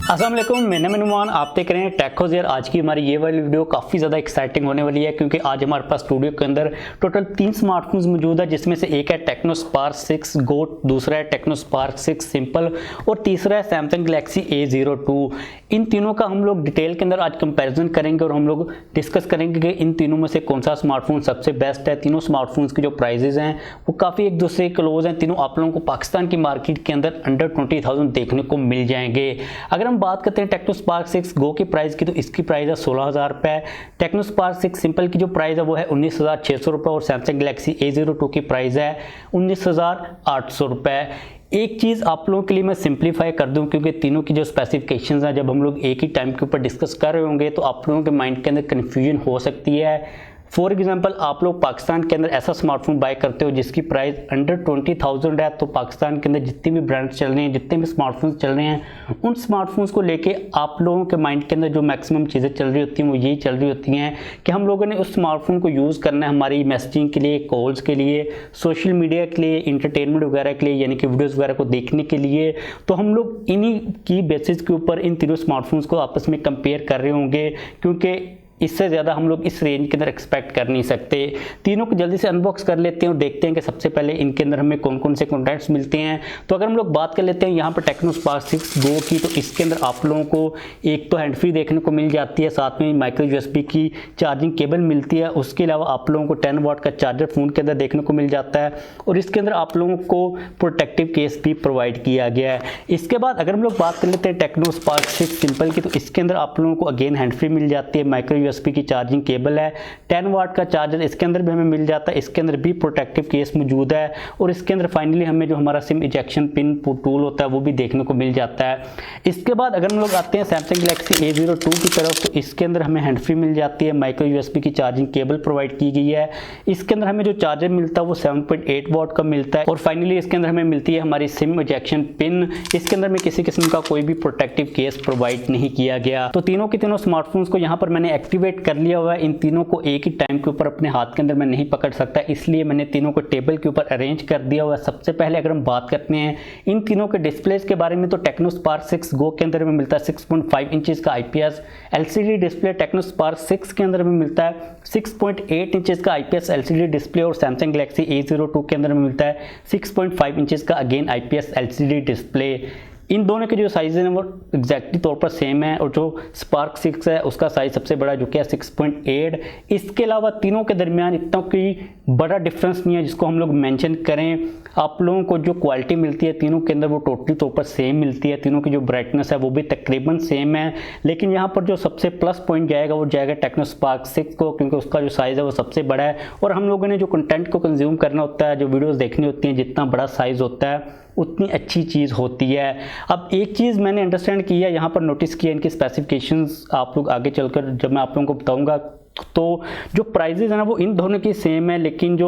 अस्सलाम वालेकुम, मैंने मेनुमान आप देख रहे हैं टेकहोज। आज की हमारी ये वाली वीडियो काफ़ी ज़्यादा एक्साइटिंग होने वाली है क्योंकि आज हमारे पास स्टूडियो के अंदर टोटल 3 स्मार्टफोन्स मौजूद है, जिसमें से एक है टेक्नो स्पार्क 6 गो, दूसरा है टेक्नो स्पार्क 6 सिंपल और तीसरा है सैमसंग गैलेक्सी A02। इन तीनों का हम लोग डिटेल के अंदर आज कंपैरिजन करेंगे और हम लोग डिस्कस करेंगे कि इन तीनों में से कौन सा स्मार्टफोन सबसे बेस्ट है। तीनों स्मार्टफोन्स के जो प्राइजेज हैं वो काफ़ी एक दूसरे के क्लोज हैं। तीनों आप लोगों को पाकिस्तान की मार्केट के अंदर अंडर 20,000 देखने को मिल जाएंगे। अगर हम बात करते हैं टेक्नो स्पार्क 6 गो की प्राइस की, तो इसकी प्राइस है 16,000 रुपये। टेक्नो स्पार्क 6 सिंपल की जो प्राइस है वो है 19,600 रुपये और सैमसंग गैलेक्सी A02 की प्राइस है 19,800 रुपये। एक चीज़ आप लोगों के लिए मैं सिंप्लीफाई कर दूं क्योंकि तीनों की जो स्पेसिफिकेशंस हैं जब हम लोग एक ही टाइम के ऊपर डिस्कस कर रहे होंगे तो आप लोगों के माइंड के अंदर कन्फ्यूजन हो सकती है। फॉर एग्जांपल, आप लोग पाकिस्तान के अंदर ऐसा स्मार्टफोन बाय करते हो जिसकी प्राइस अंडर 20,000 है, तो पाकिस्तान के अंदर जितने भी ब्रांड्स चल रहे हैं, जितने भी स्मार्टफोन्स चल रहे हैं, उन स्मार्टफोन्स को लेके आप लोगों के माइंड के अंदर जो मैक्सिमम चीज़ें चल रही होती हैं वो यही चल रही होती हैं कि हम लोगों ने उस स्मार्टफोन को यूज़ करना है हमारी मैसेजिंग के लिए, कॉल्स के लिए, सोशल मीडिया के लिए, इंटरटेनमेंट वगैरह के लिए, यानी कि वीडियोज़ वगैरह को देखने के लिए। तो हम लोग इन्हीं की बेसिस के ऊपर इन तीनों स्मार्टफोन्स को आपस में कंपेयर कर रहे होंगे क्योंकि इससे ज़्यादा हम लोग इस रेंज के अंदर एक्सपेक्ट कर नहीं सकते। तीनों को जल्दी से अनबॉक्स कर लेते हैं और देखते हैं कि सबसे पहले इनके अंदर हमें कौन कौन से कंटेंट्स मिलते हैं। तो अगर हम लोग बात कर लेते हैं यहाँ पर टेक्नो स्पार्क 6 गो की, तो इसके अंदर आप लोगों को एक तो हैंड फ्री देखने को मिल जाती है, साथ में माइक्रो USB की चार्जिंग केबल मिलती है। उसके अलावा आप लोगों को 10 वाट का चार्जर फ़ोन के अंदर देखने को मिल जाता है और इसके अंदर आप लोगों को प्रोटेक्टिव केस भी प्रोवाइड किया गया है। इसके बाद अगर हम लोग बात कर लेते हैं टेक्नो स्पार्क 6 सिंपल की, तो इसके अंदर आप लोगों को अगेन हैंड फ्री मिल जाती है, माइक्रो USB की चार्जिंग केबल है, 10 वाट का चार्जर इसके अंदर भी हमें मिल जाता है। इसके अंदर भी प्रोटेक्टिव केस मौजूद है और इसके अंदर फाइनली हमें जो हमारा सिम इजेक्शन पिन टूल होता है वो भी देखने को मिल जाता है। इसके बाद अगर हम लोग आते हैं सैमसंग गैलेक्सी A02 की तरफ, तो इसके अंदर हमें हैंड फ्री मिल जाती है, माइक्रो USB की चार्जिंग केबल प्रोवाइड की गई है। इसके अंदर हमें जो चार्जर मिलता है वो 7.8 वाट का मिलता है और फाइनली इसके अंदर हमें मिलती है हमारी सिम इजेक्शन पिन। इसके अंदर में किसी किस्म का कोई भी प्रोटेक्टिव केस प्रोवाइड नहीं किया गया। तो तीनों के तीनों स्मार्टफोन्स को यहाँ पर मैंने एक्टिवेट कर लिया हुआ है। इन तीनों को एक ही टाइम के ऊपर अपने हाथ के अंदर मैं नहीं पकड़ सकता, इसलिए मैंने तीनों को टेबल के ऊपर अरेंज कर दिया हुआ है। सबसे पहले अगर हम बात करते हैं इन तीनों के डिस्प्लेस के बारे में, तो टेक्नो स्पार्क 6 गो के अंदर में मिलता है 6.5 इंचेस का IPS LCD display. Tecno Spark 6 के अंदर में मिलता है 6.8 इंचेस का IPS LCD डिस्प्ले और सैमसंग गैलेक्सी A02 के अंदर में मिलता है 6.5 इंचेस का अगेन IPS LCD डिस्प्ले। इन दोनों के जो साइज है वो एग्जैक्टली तौर पर सेम है और जो स्पार्क 6 है उसका साइज सबसे बड़ा जो कि है 6.8। इसके अलावा तीनों के दरमियान इतना कोई बड़ा डिफरेंस नहीं है जिसको हम लोग मेंशन करें। आप लोगों को जो क्वालिटी मिलती है तीनों के अंदर वो टोटली तौर पर सेम मिलती है। तीनों की जो ब्राइटनेस है वो भी तकरीबन सेम है, लेकिन यहाँ पर जो सबसे प्लस पॉइंट जाएगा वो जाएगा टेक्नो स्पार्क 6 को, क्योंकि उसका जो साइज़ है वो सबसे बड़ा है और हम लोगों ने जो कंटेंट को कंज्यूम करना होता है, जो वीडियोज़ देखनी होती हैं, जितना बड़ा साइज़ होता है उतनी अच्छी चीज़ होती है। अब एक चीज़ मैंने अंडरस्टैंड किया, यहाँ पर नोटिस किया, इनकी स्पेसिफिकेशंस आप लोग आगे चलकर जब मैं आप लोगों को बताऊंगा, तो जो प्राइजेज है ना वो इन दोनों की सेम है, लेकिन जो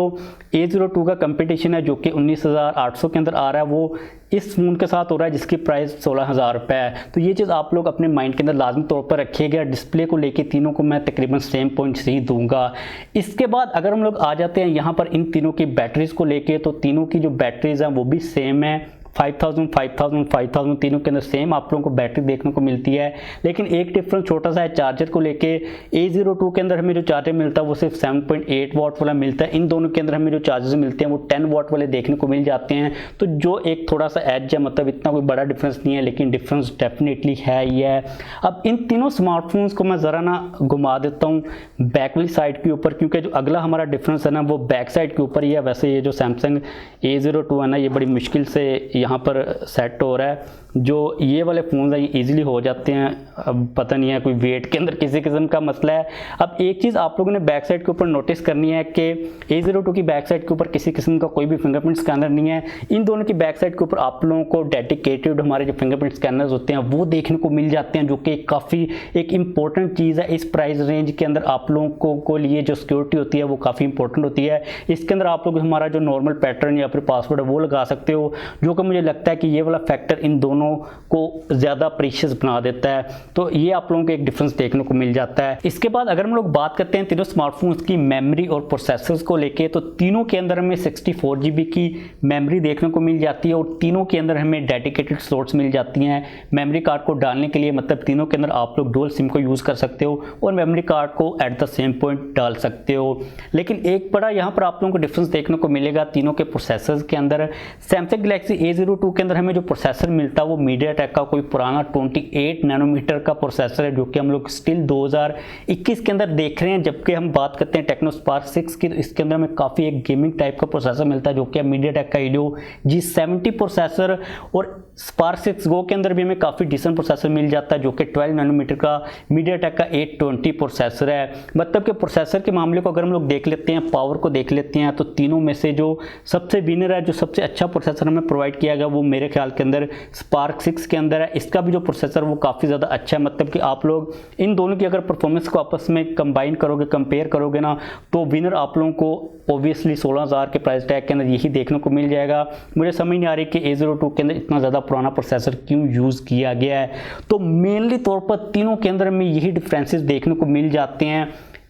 A02 का कंपटीशन है जो कि 19,800 के अंदर आ रहा है वो इस फ़ोन के साथ हो रहा है जिसकी प्राइस 16,000 रुपये है। तो ये चीज़ आप लोग अपने माइंड के अंदर लाजमी तौर पर रखिएगा। डिस्प्ले को लेके तीनों को मैं तकरीबन सेम पॉइंट्स ही दूंगा। इसके बाद अगर हम लोग आ जाते हैं यहाँ पर इन तीनों की बैटरीज को लेके, तो तीनों की जो बैटरीज हैं वो भी सेम है, 5000, 5000, 5000 तीनों के अंदर सेम आप लोगों को बैटरी देखने को मिलती है। लेकिन एक डिफरेंस छोटा सा है चार्जर को लेके। A02 के अंदर हमें जो चार्जर मिलता है वो सिर्फ 7.8 वाट वाला मिलता है। इन दोनों के अंदर हमें जो चार्जर्स मिलते हैं वो 10 वाट वाले देखने को मिल जाते हैं। तो जो एक थोड़ा सा एज है, मतलब इतना कोई बड़ा डिफरेंस नहीं है, लेकिन डिफरेंस डेफिनेटली है ही है। अब इन तीनों स्मार्टफोन्स को मैं ज़रा ना घुमा देता हूँ बैक वाली साइड के ऊपर, क्योंकि जो अगला हमारा डिफरेंस है ना वो बैक साइड के ऊपर ही है। वैसे ये जो सैमसंग A02 है ना ये बड़ी मुश्किल से यहाँ पर सेट हो रहा है। जो ये वाले फ़ोन है ये इजीली हो जाते हैं, अब पता नहीं है कोई वेट के अंदर किसी किस्म का मसला है। अब एक चीज़ आप लोगों ने बैक साइड के ऊपर नोटिस करनी है कि A02 की बैक साइड के ऊपर किसी किस्म का कोई भी फिंगरप्रिंट स्कैनर नहीं है। इन दोनों की बैक साइड के ऊपर आप लोगों को डेडिकेटेड हमारे जो फिंगरप्रिंट स्कैनर्स होते हैं वो देखने को मिल जाते हैं, जो कि काफ़ी एक इम्पॉर्टेंट चीज़ है इस प्राइस रेंज के अंदर। आप लोगों को लिए जो सिक्योरिटी होती है वो काफ़ी इंपॉर्टेंट होती है। इसके अंदर आप लोग हमारा जो नॉर्मल पैटर्न या फिर पासवर्ड है वो लगा सकते हो, जो कि मुझे मुझे लगता है कि ये वाला फैक्टर इन दोनों को ज़्यादा प्रीशियस बना देता है। तो ये आप लोगों को एक डिफरेंस देखने को मिल जाता है। इसके बाद अगर हम लोग बात करते हैं तीनों स्मार्टफोन्स की मेमोरी और प्रोसेसर्स को लेके, तो तीनों के अंदर हमें 64 GB की मेमोरी देखने को मिल जाती है और तीनों के अंदर हमें डेडिकेटेड स्लॉट्स मिल जाती हैं मेमोरी कार्ड को डालने के लिए। मतलब तीनों के अंदर आप लोग डुअल सिम को यूज़ कर सकते हो और मेमोरी कार्ड को एट द सेम पॉइंट डाल सकते हो। लेकिन एक बड़ा यहाँ पर आप लोगों को डिफरेंस देखने को मिलेगा तीनों के प्रोसेसर्स के अंदर। सैमसंग गैलेक्सी A02 के अंदर हमें जो प्रोसेसर मिलता है वो मीडियाटेक का कोई पुराना 28 नैनोमीटर का प्रोसेसर है, जो कि हम लोग स्टिल 2021 के अंदर देख रहे हैं। जबकि हम बात करते हैं टेक्नो स्पार्क 6 की, तो इसके अंदर हमें काफ़ी एक गेमिंग टाइप का प्रोसेसर मिलता है, जो कि मीडियाटेक का हीलियो G70 प्रोसेसर। और स्पार्क 6 गो के अंदर भी हमें काफ़ी डिसेंट प्रोसेसर मिल जाता है, जो कि 12 नैनोमीटर का मीडियाटेक का 820 प्रोसेसर है। मतलब कि प्रोसेसर के मामले को अगर हम लोग देख लेते हैं, पावर को देख लेते हैं, तो तीनों में से जो सबसे विनर है, जो सबसे अच्छा प्रोसेसर हमें प्रोवाइड किया गया, वो मेरे ख्याल के अंदर स्पार्क 6 के अंदर है। इसका भी जो प्रोसेसर वो काफ़ी ज़्यादा अच्छा है। मतलब कि आप लोग इन दोनों की अगर परफॉर्मेंस को आपस में कंबाइन करोगे, कंपेयर करोगे ना, तो विनर आप लोगों को ऑब्वियसली 16,000 के प्राइस टैग के अंदर यही देखने को मिल जाएगा। मुझे समझ नहीं आ रही कि A02 के अंदर इतना ज़्यादा पुराना प्रोसेसर क्यों यूज़ किया गया है। तो मेनली तौर पर तीनों के अंदर में यही डिफरेंसेस देखने को मिल जाते हैं।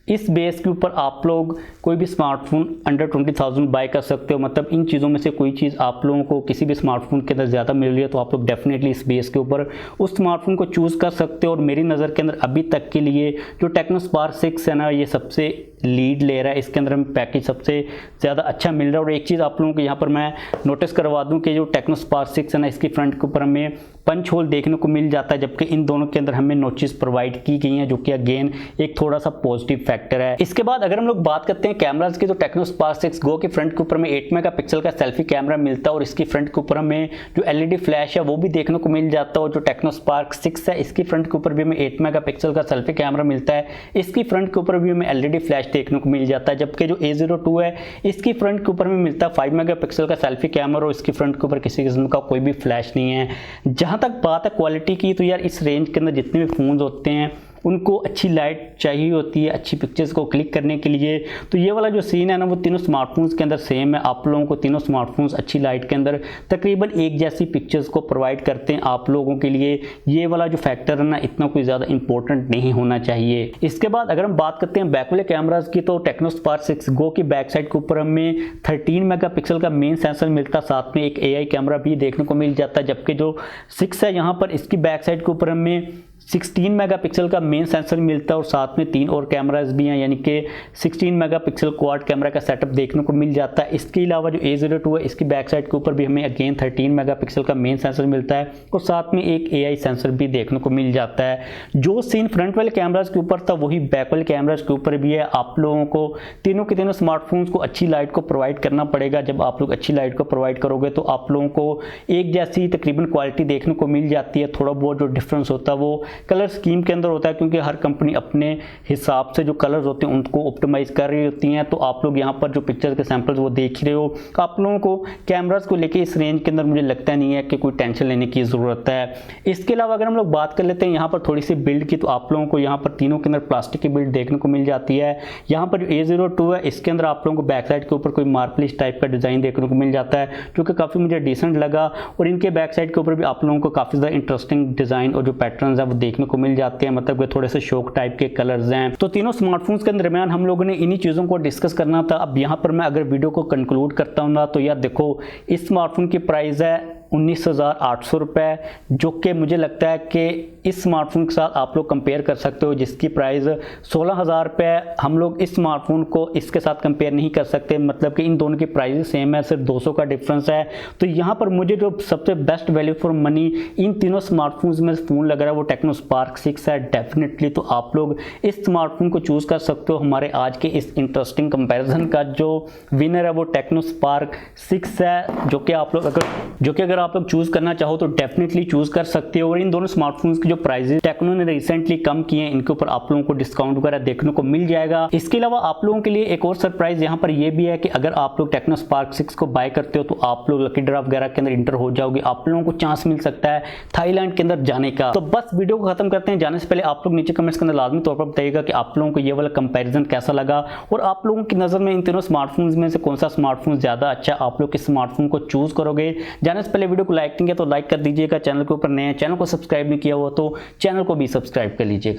इस बेस के ऊपर आप लोग कोई भी स्मार्टफोन अंडर 20,000 बाय कर सकते हो। मतलब इन चीज़ों में से कोई चीज़ आप लोगों को किसी भी स्मार्टफोन के अंदर ज़्यादा मिल रही है, तो आप लोग डेफिनेटली इस बेस के ऊपर उस स्मार्टफोन को चूज़ कर सकते हो। और मेरी नज़र के अंदर अभी तक के लिए जो टेक्नो स्पार्क 6 है ना, ये सबसे लीड ले रहा है। इसके अंदर हमें पैकेज सबसे ज़्यादा अच्छा मिल रहा है। और एक चीज़ आप लोगों को यहाँ पर मैं नोटिस करवा दूँ कि जो टेक्नो स्पार्क 6 है ना, इसकी फ्रंट के ऊपर हमें पंच होल देखने को मिल जाता है, जबकि इन दोनों के अंदर हमें नोचेस प्रोवाइड की गई हैं, जो कि अगेन एक थोड़ा सा पॉजिटिव फैक्टर है। इसके बाद अगर हम लोग बात करते हैं कैमरास की, तो टेक्नो स्पार्क 6 गो के फ्रंट के ऊपर में 8 मेगापिक्सल का सेल्फी कैमरा मिलता है और इसकी फ्रंट के ऊपर हमें जो LED फ्लैश है वो भी देखने को मिल जाता है। और जो टेक्नो स्पार्क 6 है, इसकी फ्रंट के ऊपर भी हमें 8 मेगापिक्सल का सेल्फी कैमरा मिलता है, इसकी फ्रंट के ऊपर भी हमें LED फ्लैश देखने को मिल जाता है। जबकि जो A02 है, इसकी फ्रंट के ऊपर में मिलता है 5 मेगापिक्सल का सेल्फी कैमरा और इसकी फ्रंट के ऊपर किसी किस्म का कोई भी फ्लैश नहीं है। जहां तक बात है क्वालिटी की, तो यार इस रेंज के अंदर जितने भी फोन्स होते हैं उनको अच्छी लाइट चाहिए होती है अच्छी पिक्चर्स को क्लिक करने के लिए। तो ये वाला जो सीन है ना, वो तीनों स्मार्टफोन्स के अंदर सेम है। आप लोगों को तीनों स्मार्टफोन्स अच्छी लाइट के अंदर तकरीबन एक जैसी पिक्चर्स को प्रोवाइड करते हैं। आप लोगों के लिए ये वाला जो फैक्टर है ना, इतना कोई ज़्यादा इंपॉर्टेंट नहीं होना चाहिए। इसके बाद अगर हम बात करते हैं बैक वाले कैमराज की, तो टेक्नो स्पार्क 6 गो की बैक साइड के ऊपर हमें 13 मेगापिक्सल का मेन सेंसर मिलता है, साथ में एक AI कैमरा भी देखने को मिल जाता है। जबकि जो 6 है यहाँ पर, इसकी बैक साइड के ऊपर हमें 16 मेगापिक्सल का मेन सेंसर मिलता है और साथ में 3 और कैमराज भी हैं, यानी कि 16 मेगापिक्सल क्वाड कैमरा का सेटअप देखने को मिल जाता है। इसके अलावा जो A02 है, इसकी बैक साइड के ऊपर भी हमें अगेन 13 मेगापिक्सल का मेन सेंसर मिलता है और साथ में एक AI सेंसर भी देखने को मिल जाता है। जो सीन फ्रंट वाले कैमराज के ऊपर था, वही बैक वाले कैमराज के ऊपर भी है। आप लोगों को तीनों के तीनों स्मार्टफोन्स को अच्छी लाइट को प्रोवाइड करना पड़ेगा। जब आप लोग अच्छी लाइट को प्रोवाइड करोगे तो आप लोगों को एक जैसी तकरीबन क्वालिटी देखने को मिल जाती है। थोड़ा बहुत जो डिफरेंस होता है वो कलर स्कीम के अंदर होता है, क्योंकि हर कंपनी अपने हिसाब से जो कलर्स होते हैं उनको ऑप्टिमाइज कर रही होती हैं। तो आप लोग यहाँ पर जो पिक्चर्स के सैंपल्स वो देख ही रहे हो। आप लोगों को कैमरास को लेके इस रेंज के अंदर मुझे लगता नहीं है कि कोई टेंशन लेने की ज़रूरत है। इसके अलावा अगर हम लोग बात कर लेते हैं यहाँ पर थोड़ी सी बिल्ड की, तो आप लोगों को यहाँ पर तीनों के अंदर प्लास्टिक की बिल्ड देखने को मिल जाती है। यहाँ पर जो A02 है, इसके अंदर आप लोगों को बैक साइड के ऊपर कोई मार्बलिश टाइप का डिज़ाइन देखने को मिल जाता है, जो कि काफ़ी मुझे डिसेंट लगा। और इनके बैक साइड के ऊपर भी आप लोगों को काफ़ी ज़्यादा इंटरेस्टिंग डिज़ाइन और जो पैटर्न है वो देखने को मिल जाते हैं। मतलब कि थोड़े से शौक टाइप के कलर्स हैं। तो तीनों स्मार्टफोन्स के दरमियान हम लोगों ने इन्हीं चीज़ों को डिस्कस करना था। अब यहाँ पर मैं अगर वीडियो को कंक्लूड करता हूँ ना, तो यार देखो, इस स्मार्टफोन की प्राइस है 19,800 रुपये, जो कि मुझे लगता है कि इस स्मार्टफोन के साथ आप लोग कंपेयर कर सकते हो, जिसकी प्राइस 16,000 रुपये। हम लोग इस स्मार्टफोन को इसके साथ कंपेयर नहीं कर सकते, मतलब कि इन दोनों की प्राइस सेम है, सिर्फ 200 का डिफरेंस है। तो यहाँ पर मुझे जो सबसे best value for money in तीनों स्मार्टफोन्स में फ़ोन लग रहा है वो टेक्नो स्पार्क 6 है डेफिनेटली। तो आप लोग इस स्मार्टफोन को चूज़ कर सकते हो। हमारे आज के इस इंटरेस्टिंग कंपैरिजन का जो विनर है वो टेक्नो स्पार्क 6 है, जो कि अगर आप लोग चूज करना चाहो तो डेफिनेटली चूज कर सकते हो। और इन दोनों स्मार्टफोन्स की जो प्राइसेस टेक्नो ने रिसेंटली कम किए हैं, इनके ऊपर आप लोगों को डिस्काउंट वगैरह देखने को मिल जाएगा। इसके अलावा आप लोगों के लिए एक और सरप्राइज यहाँ पर यह भी है कि अगर आप लोग टेक्नो स्पार्क 6 को बाय करते हो तो आप लोग लकी ड्रॉ वगैरह के अंदर इंटर हो जाओगे। आप लोगों को चांस मिल सकता है थाईलैंड के अंदर जाने का। तो बस वीडियो को खत्म करते हैं। जाने से पहले आप लोग नीचे कमेंट्स के अंदर लाजमी तौर पर बताइएगा कि आप लोगों को ये वाला कंपैरिजन कैसा लगा और आप लोगों की नजर में इन तीनों स्मार्टफोन्स में से कौन सा स्मार्टफोन ज्यादा अच्छा, आप लोग किस स्मार्टफोन को चूज करोगे। जाने से पहले वीडियो को लाइक नहीं किया तो लाइक कर दीजिएगा, चैनल के ऊपर नए हैं, चैनल को सब्सक्राइब नहीं किया हुआ तो चैनल को भी सब्सक्राइब कर लीजिएगा।